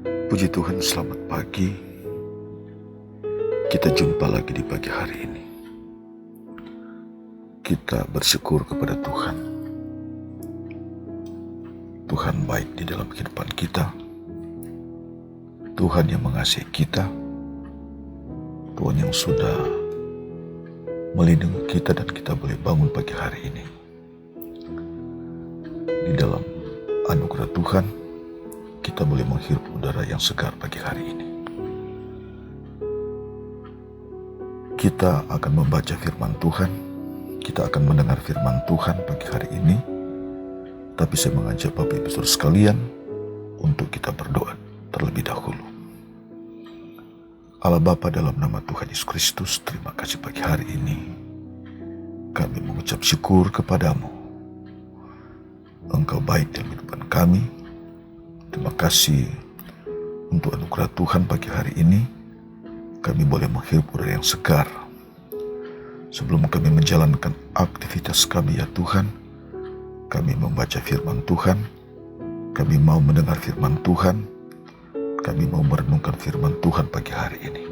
Puji Tuhan, selamat pagi. Kita jumpa lagi di pagi hari ini. Kita bersyukur kepada Tuhan. Tuhan baik di dalam kehidupan kita. Tuhan yang mengasihi kita. Tuhan yang sudah melindungi kita dan kita boleh bangun pagi hari ini. Di dalam anugerah Tuhan, kita boleh menghirup udara yang segar pagi hari ini. Kita akan membaca firman Tuhan, kita akan mendengar firman Tuhan pagi hari ini. Tapi saya mengajak Bapak Ibu Saudara sekalian untuk kita berdoa terlebih dahulu. Allah Bapa, dalam nama Tuhan Yesus Kristus, terima kasih pagi hari ini. Kami mengucap syukur kepadamu. Engkau baik dalam kehidupan kami. Terima kasih untuk anugerah Tuhan pagi hari ini. Kami boleh menghirup udara yang segar. Sebelum kami menjalankan aktivitas kami ya Tuhan, kami membaca firman Tuhan. Kami mau mendengar firman Tuhan. Kami mau merenungkan firman Tuhan pagi hari ini.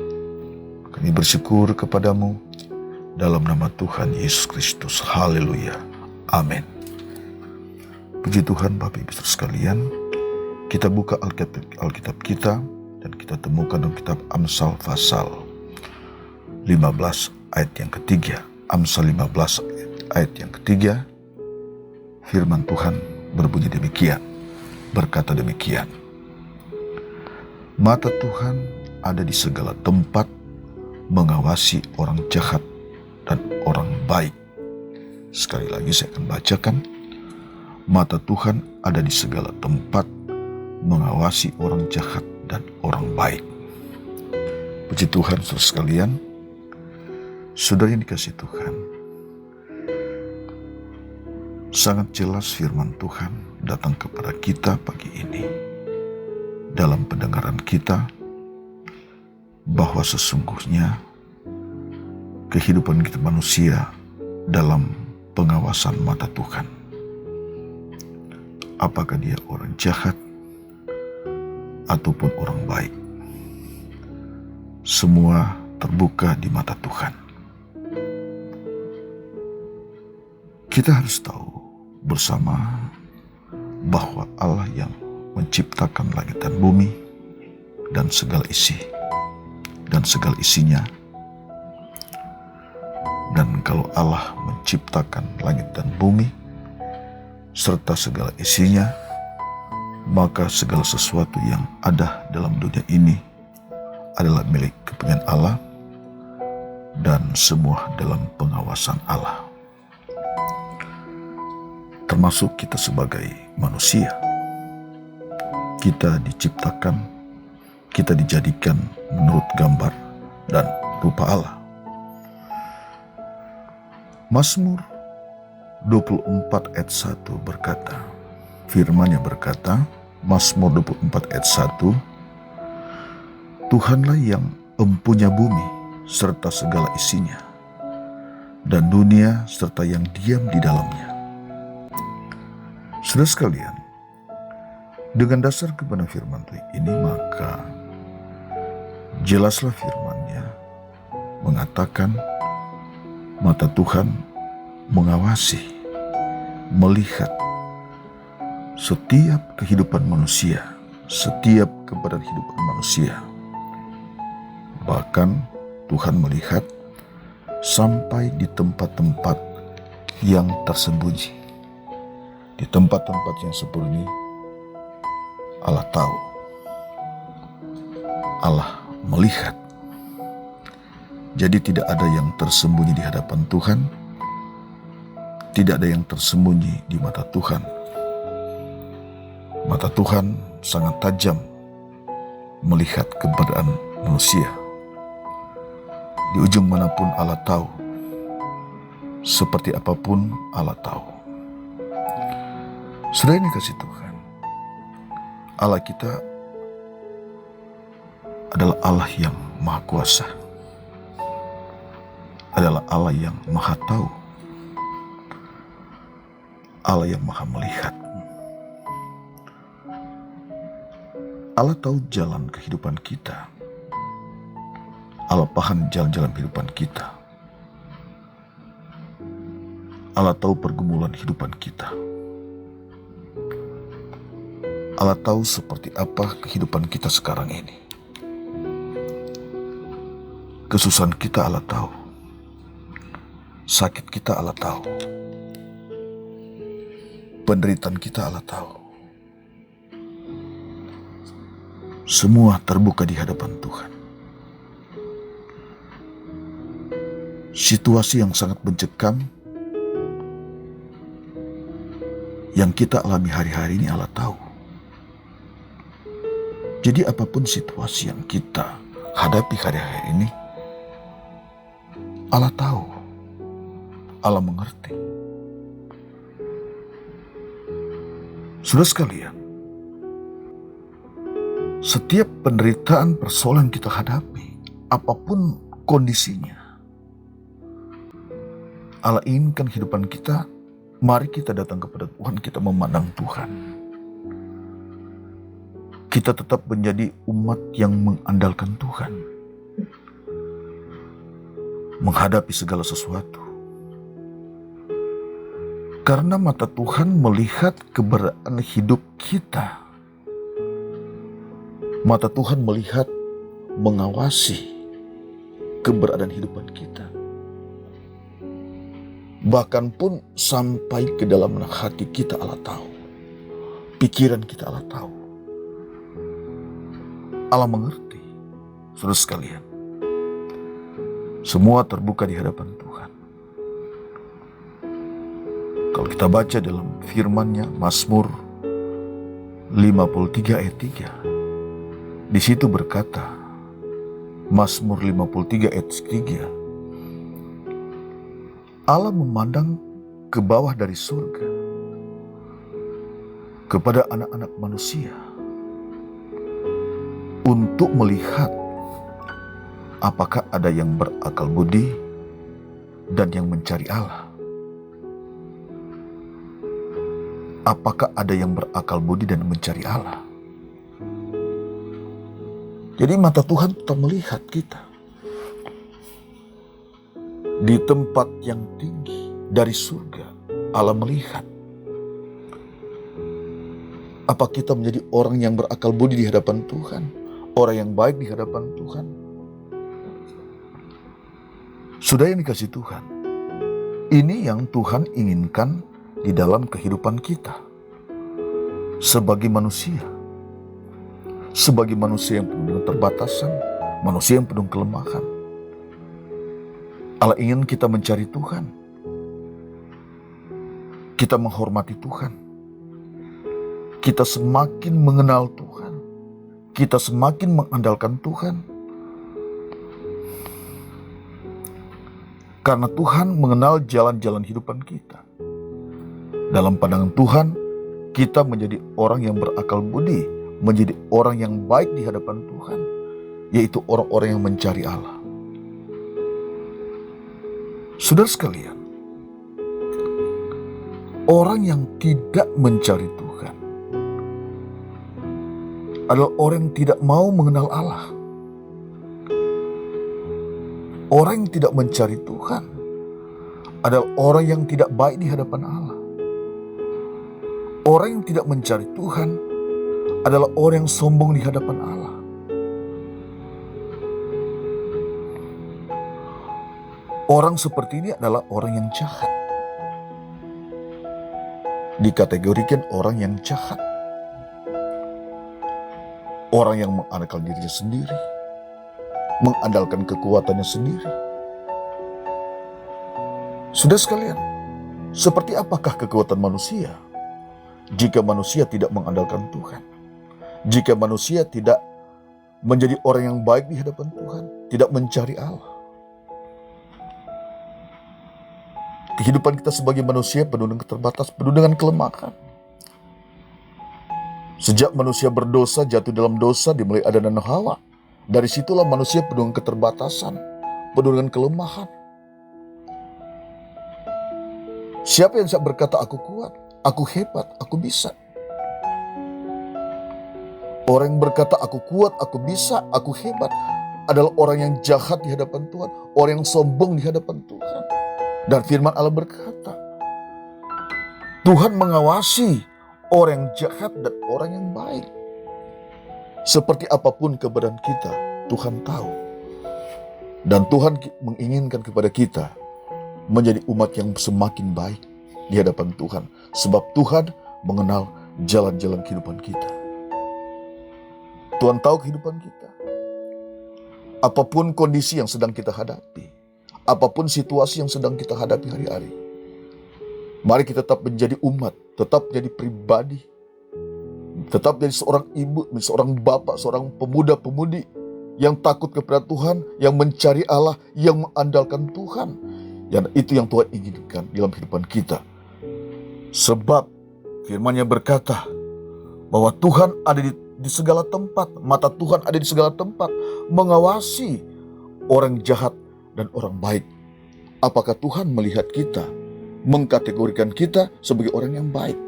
Kami bersyukur kepadamu dalam nama Tuhan Yesus Kristus. Haleluya. Amin. Puji Tuhan Bapak Ibu sekalian. Kita buka Alkitab kita dan kita temukan dalam kitab Amsal pasal 15 ayat yang ketiga. Amsal 15 ayat yang ketiga. Firman Tuhan berbunyi demikian. Berkata demikian. Mata Tuhan ada di segala tempat, mengawasi orang jahat dan orang baik. Sekali lagi saya akan bacakan. Mata Tuhan ada di segala tempat, mengawasi orang jahat dan orang baik. Puji Tuhan saudara sekalian, saudara yang dikasihi Tuhan, sangat jelas firman Tuhan datang kepada kita pagi ini dalam pendengaran kita bahwa sesungguhnya kehidupan kita manusia dalam pengawasan mata Tuhan. Apakah dia orang jahat ataupun orang baik, semua terbuka di mata Tuhan. Kita harus tahu bersama bahwa Allah yang menciptakan langit dan bumi dan segala isi dan segala isinya. Dan kalau Allah menciptakan langit dan bumi serta segala isinya, maka segala sesuatu yang ada dalam dunia ini adalah milik kepunyaan Allah dan semua dalam pengawasan Allah. Termasuk kita sebagai manusia. Kita diciptakan, kita dijadikan menurut gambar dan rupa Allah. Mazmur 24 ayat 1 berkata, firman-Nya berkata, Mazmur 24 ayat 1, Tuhanlah yang empunya bumi serta segala isinya, dan dunia serta yang diam di dalamnya. Saudara sekalian, dengan dasar kebenaran firman Tuhan ini, maka jelaslah firman-Nya mengatakan mata Tuhan mengawasi, melihat setiap kehidupan manusia, setiap keberadaan kehidupan manusia. Bahkan Tuhan melihat sampai di tempat-tempat yang tersembunyi. Di tempat-tempat yang sembunyi, Allah tahu, Allah melihat. Jadi tidak ada yang tersembunyi di hadapan Tuhan, tidak ada yang tersembunyi di mata Tuhan. Mata Tuhan sangat tajam melihat keberadaan manusia. Di ujung manapun Allah tahu, seperti apapun Allah tahu. Saudara yang dikasihi Tuhan, Allah kita adalah Allah yang Maha Kuasa, adalah Allah yang Maha Tahu, Allah yang Maha Melihat. Allah tahu jalan kehidupan kita. Allah paham jalan-jalan kehidupan kita. Allah tahu pergumulan kehidupan kita. Allah tahu seperti apa kehidupan kita sekarang ini. Kesusahan kita Allah tahu. Sakit kita Allah tahu. Penderitaan kita Allah tahu. Semua terbuka di hadapan Tuhan. Situasi yang sangat mencekam yang kita alami hari-hari ini Allah tahu. Jadi apapun situasi yang kita hadapi hari-hari ini, Allah tahu, Allah mengerti. Saudara sekalian, setiap penderitaan persoalan yang kita hadapi, apapun kondisinya, Allah inginkan kehidupan kita, mari kita datang kepada Tuhan, kita memandang Tuhan. Kita tetap menjadi umat yang mengandalkan Tuhan. Menghadapi segala sesuatu. Karena mata Tuhan melihat keberadaan hidup kita. Mata Tuhan melihat, mengawasi keberadaan kehidupan kita. Bahkan pun sampai ke dalam hati kita Allah tahu. Pikiran kita Allah tahu. Allah mengerti. Saudara sekalian, semua terbuka di hadapan Tuhan. Kalau kita baca dalam firman-Nya, Mazmur 53 ayat 3. Di situ berkata, Mazmur 53 ayat 3. Allah memandang ke bawah dari surga kepada anak-anak manusia untuk melihat apakah ada yang berakal budi dan yang mencari Allah. Apakah ada yang berakal budi dan mencari Allah? Jadi mata Tuhan tetap melihat kita. Di tempat yang tinggi dari surga, Allah melihat. Apa kita menjadi orang yang berakal budi di hadapan Tuhan? Orang yang baik di hadapan Tuhan? Sudah yang dikasih Tuhan. Ini yang Tuhan inginkan di dalam kehidupan kita. Sebagai manusia. Sebagai manusia yang penuh dengan terbatasan. Manusia yang penuh kelemahan. Allah ingin kita mencari Tuhan. Kita menghormati Tuhan. Kita semakin mengenal Tuhan. Kita semakin mengandalkan Tuhan. Karena Tuhan mengenal jalan-jalan kehidupan kita. Dalam pandangan Tuhan, kita menjadi orang yang berakal budi, menjadi orang yang baik di hadapan Tuhan, yaitu orang-orang yang mencari Allah. Saudara sekalian, orang yang tidak mencari Tuhan adalah orang yang tidak mau mengenal Allah. Orang yang tidak mencari Tuhan adalah orang yang tidak baik di hadapan Allah. Orang yang tidak mencari Tuhan adalah orang yang sombong di hadapan Allah. Orang seperti ini adalah orang yang jahat. Dikategorikan orang yang jahat. Orang yang mengandalkan dirinya sendiri. Mengandalkan kekuatannya sendiri. Sudah sekalian, seperti apakah kekuatan manusia? Jika manusia tidak mengandalkan Tuhan. Jika manusia tidak menjadi orang yang baik di hadapan Tuhan. Tidak mencari Allah. Kehidupan kita sebagai manusia penuh dengan keterbatasan, penuh dengan kelemahan. Sejak manusia berdosa, jatuh dalam dosa, dimulai Adam dan Hawa. Dari situlah manusia penuh dengan keterbatasan, penuh dengan kelemahan. Siapa yang bisa berkata aku kuat, aku hebat, aku bisa? Orang yang berkata aku kuat, aku bisa, aku hebat adalah orang yang jahat di hadapan Tuhan, orang yang sombong di hadapan Tuhan. Dan firman Allah berkata, Tuhan mengawasi orang yang jahat dan orang yang baik. Seperti apapun keberadaan kita, Tuhan tahu. Dan Tuhan menginginkan kepada kita menjadi umat yang semakin baik di hadapan Tuhan. Sebab Tuhan mengenal jalan-jalan kehidupan kita. Tuhan tahu kehidupan kita. Apapun kondisi yang sedang kita hadapi, apapun situasi yang sedang kita hadapi hari-hari, mari kita tetap menjadi umat, tetap menjadi pribadi, tetap menjadi seorang ibu, seorang bapak, seorang pemuda-pemudi yang takut kepada Tuhan, yang mencari Allah, yang mengandalkan Tuhan. Dan itu yang Tuhan inginkan dalam kehidupan kita. Sebab firman-Nya berkata bahwa Tuhan ada di segala tempat, mata Tuhan ada di segala tempat, mengawasi orang jahat dan orang baik. Apakah Tuhan melihat kita, mengkategorikan kita sebagai orang yang baik?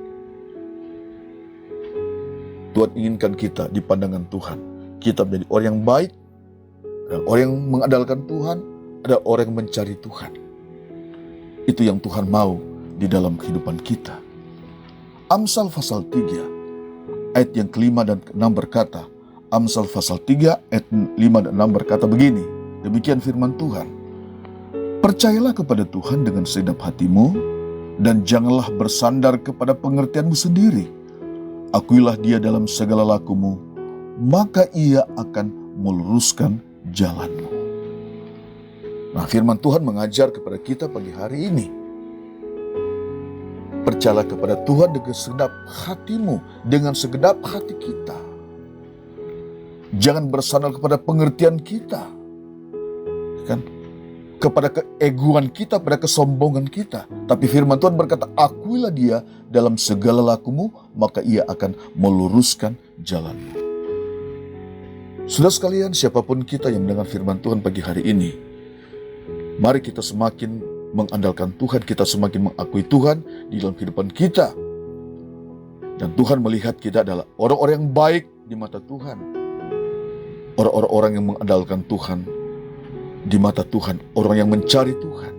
Tuhan inginkan kita di pandangan Tuhan, kita menjadi orang yang baik, dan orang yang mengandalkan Tuhan, ada orang yang mencari Tuhan. Itu yang Tuhan mau di dalam kehidupan kita. Amsal pasal 3 ayat yang kelima dan keenam berkata, Amsal pasal 3 ayat 5 dan 6 berkata begini, demikian firman Tuhan, percayalah kepada Tuhan dengan segenap hatimu, dan janganlah bersandar kepada pengertianmu sendiri. Akuilah Dia dalam segala lakumu, maka Ia akan meluruskan jalanmu. Nah, firman Tuhan mengajar kepada kita pagi hari ini. Percayalah kepada Tuhan dengan segenap hatimu, dengan segenap hati kita. Jangan bersandar kepada pengertian kita, kan? Kepada keegoan kita, pada kesombongan kita. Tapi firman Tuhan berkata, akuilah Dia dalam segala lakumu, maka Ia akan meluruskan jalanmu. Saudara sekalian, siapapun kita yang mendengar firman Tuhan pagi hari ini, mari kita semakin mengandalkan Tuhan, kita semakin mengakui Tuhan di dalam kehidupan kita. Dan Tuhan melihat kita adalah orang-orang yang baik di mata Tuhan. Orang-orang yang mengandalkan Tuhan di mata Tuhan, orang yang mencari Tuhan.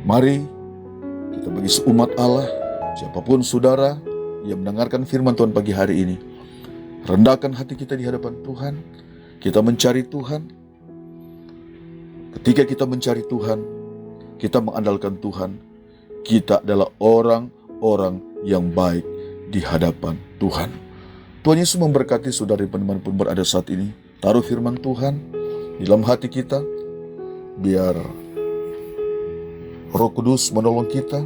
Mari kita bagi seumat Allah, siapapun saudara yang mendengarkan firman Tuhan pagi hari ini, rendahkan hati kita di hadapan Tuhan, kita mencari Tuhan. Ketika kita mencari Tuhan, kita mengandalkan Tuhan, kita adalah orang-orang yang baik di hadapan Tuhan. Tuhan Yesus memberkati saudara dimanapun berada saat ini. Taruh firman Tuhan di dalam hati kita, biar Roh Kudus menolong kita.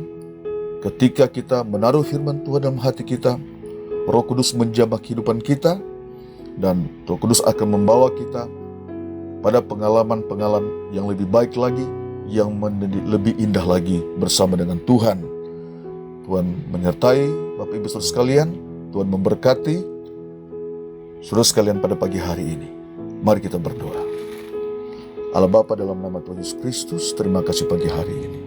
Ketika kita menaruh firman Tuhan dalam hati kita, Roh Kudus menjamah kehidupan kita, dan Roh Kudus akan membawa kita pada pengalaman-pengalaman yang lebih baik lagi, yang lebih indah lagi bersama dengan Tuhan. Tuhan menyertai Bapak Ibu Saudara sekalian, Tuhan memberkati saudara sekalian pada pagi hari ini. Mari kita berdoa. Allah Bapa, dalam nama Tuhan Yesus Kristus, terima kasih pagi hari ini.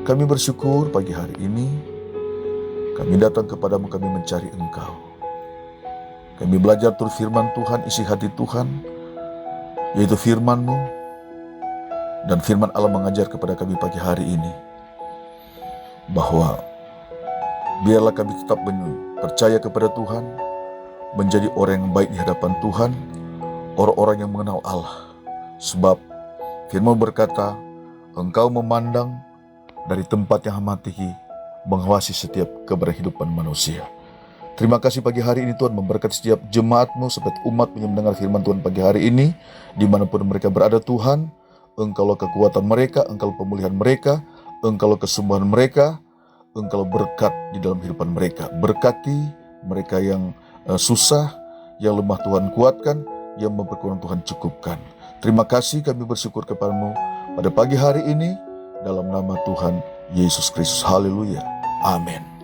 Kami bersyukur pagi hari ini, kami datang kepadamu, kami mencari Engkau. Kami belajar turut firman Tuhan, isi hati Tuhan, yaitu firman-Mu. Dan firman Allah mengajar kepada kami pagi hari ini, bahwa biarlah kami tetap percaya kepada Tuhan, menjadi orang yang baik di hadapan Tuhan, orang-orang yang mengenal Allah. Sebab firman berkata, Engkau memandang dari tempat yang amat tinggi, mengawasi setiap keberhidupan manusia. Terima kasih pagi hari ini Tuhan, memberkati setiap jemaat-Mu, setiap umat yang mendengar firman Tuhan pagi hari ini, dimanapun mereka berada Tuhan. Engkaulah kekuatan mereka, Engkaulah pemulihan mereka, Engkaulah kesembuhan mereka, Engkaulah berkat di dalam kehidupan mereka. Berkati mereka yang susah, yang lemah Tuhan kuatkan, yang memperkurang Tuhan cukupkan. Terima kasih, kami bersyukur kepada-Mu pada pagi hari ini, dalam nama Tuhan Yesus Kristus. Haleluya. Amin.